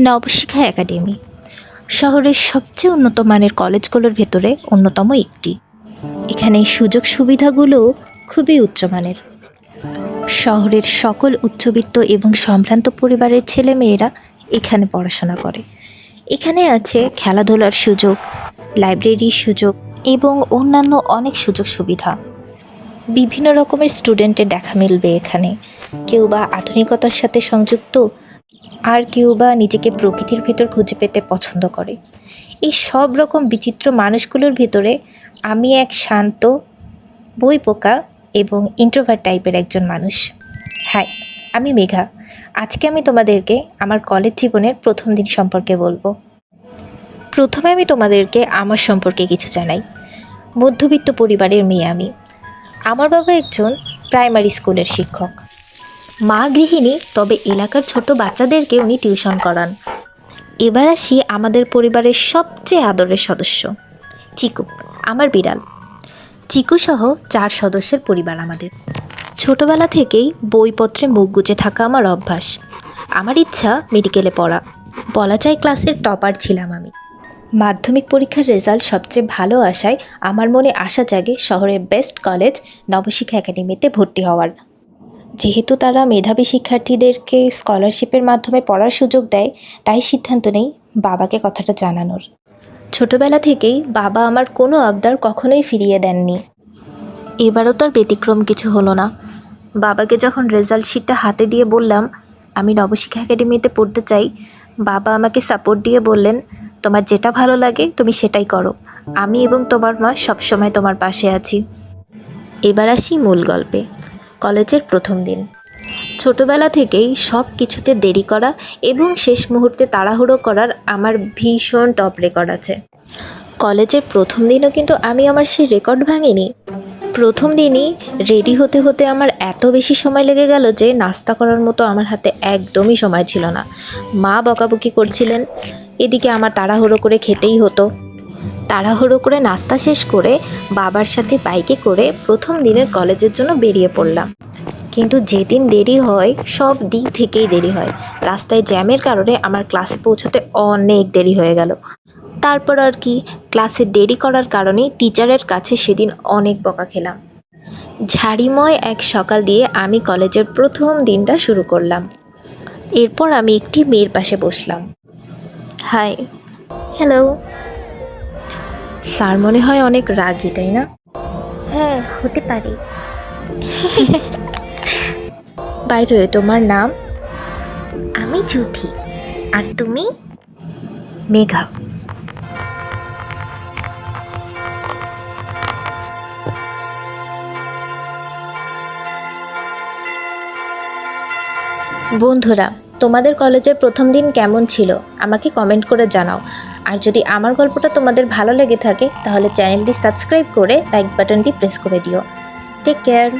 Nabashikha academy শহরের সবচেয়ে উন্নত মানের কলেজগুলোর ভেতরে অন্যতম একটি। এখানে সুযোগ সুবিধাগুলো খুবই উচ্চমানের। শহরের সকল উচ্চবিত্ত এবং সম্ভ্রান্ত পরিবারের ছেলেমেয়েরা এখানে পড়াশোনা করে। এখানে আছে খেলাধুলার সুযোগ, লাইব্রেরির সুযোগ এবং অন্যান্য অনেক সুযোগ সুবিধা। বিভিন্ন রকমের স্টুডেন্টের দেখা মিলবে এখানে। কেউ বা আধুনিকতার সাথে সংযুক্ত, আর কেউ বা নিজেকে প্রকৃতির ভেতর খুঁজে পেতে পছন্দ করে। এই সব রকম বিচিত্র মানুষগুলোর ভেতরে আমি এক শান্ত, বইপোকা এবং ইন্ট্রোভার্ট টাইপের একজন মানুষ। হাই, আমি মেঘা। আজকে আমি তোমাদেরকে আমার কলেজ জীবনের প্রথম দিন সম্পর্কে বলবো। প্রথমে আমি তোমাদেরকে আমার সম্পর্কে কিছু জানাই। মধ্যবিত্ত পরিবারের মেয়ে আমি। আমার বাবা একজন প্রাইমারি স্কুলের শিক্ষক। মা গৃহিণী, তবে এলাকার ছোট বাচ্চাদেরকে উনি টিউশন করান। এবার আসি আমাদের পরিবারের সবচেয়ে আদরের সদস্য, চিকু, আমার বিড়াল। চিকু সহ 4 সদস্যের পরিবার আমাদের। ছোটবেলা থেকেই বইপত্রে মুখ গুজে থাকা আমার অভ্যাস। আমার ইচ্ছা মেডিকেলে পড়া। বলা যায় ক্লাসের টপার ছিলাম আমি। মাধ্যমিক পরীক্ষার রেজাল্ট সবচেয়ে ভালো আসায় আমার মনে আশা জাগে শহরের বেস্ট কলেজ নবশিখা একাডেমিতে ভর্তি হওয়ার। যেহেতু তারা মেধাবী শিক্ষার্থীদেরকে স্কলারশিপের মাধ্যমে পড়ার সুযোগ দেয়, তাই সিদ্ধান্ত নেই বাবাকে কথাটা জানানোর। ছোটবেলা থেকেই বাবা আমার কোনো আবদার কখনোই ফিরিয়ে দেননি। এবারও তার ব্যতিক্রম কিছু হলো না। বাবাকে যখন রেজাল্ট শিটটা হাতে দিয়ে বললাম আমি নবশিখা একাডেমিতে পড়তে চাই, বাবা আমাকে সাপোর্ট দিয়ে বললেন, তোমার যেটা ভালো লাগে তুমি সেটাই করো। আমি এবং তোমার মা সবসময় তোমার পাশে আছি। এবার আসি মূল গল্পে। কলেজের প্রথম দিন। ছোটবেলা থেকেই সব কিছুতে দেরি করা এবং শেষ মুহূর্তে তাড়াহুড়ো করার আমার ভীষণ টপ রেকর্ড আছে। কলেজের প্রথম দিনও কিন্তু আমি আমার সেই রেকর্ড ভাঙিনি। প্রথম দিনই রেডি হতে হতে আমার এত বেশি সময় লেগে গেল যে নাস্তা করার মতো আমার হাতে একদমই সময় ছিল না। মা বকাবকি করছিলেন, এদিকে আমার তাড়াহুড়ো করে খেতেই হতো। তাড়াহুড়ো করে নাস্তা শেষ করে বাবার সাথে বাইকে করে প্রথম দিনের কলেজের জন্য বেরিয়ে পড়লাম। কিন্তু যেদিন দেরি হয় সব দিক থেকেই দেরি হয়। রাস্তায় জ্যামের কারণে আমার ক্লাসে পৌঁছতে অনেক দেরি হয়ে গেল। তারপর আর কি, ক্লাসে দেরি করার কারণে টিচারের কাছে সেদিন অনেক বকা খেলাম। ঝাড়িময় এক সকাল দিয়ে আমি কলেজের প্রথম দিনটা শুরু করলাম। এরপর আমি একটি মেয়ের পাশে বসলাম। হাই। হ্যালো। স্যার মনে হয় অনেক রাগী, তাই না? হ্যাঁ, হতে পারে। বাই দ্য ওয়ে, তোমার নাম? আমি জুথি। আর তুমি? মেঘা। বন্ধুরা, তোমাদের কলেজের প্রথম দিন কেমন ছিল আমাকে কমেন্ট করে জানাও। আর যদি আমার গল্পটা তোমাদের ভালো লেগে থাকে তাহলে চ্যানেলটি সাবস্ক্রাইব করে লাইক বাটনটি প্রেস করে দিও। Take care.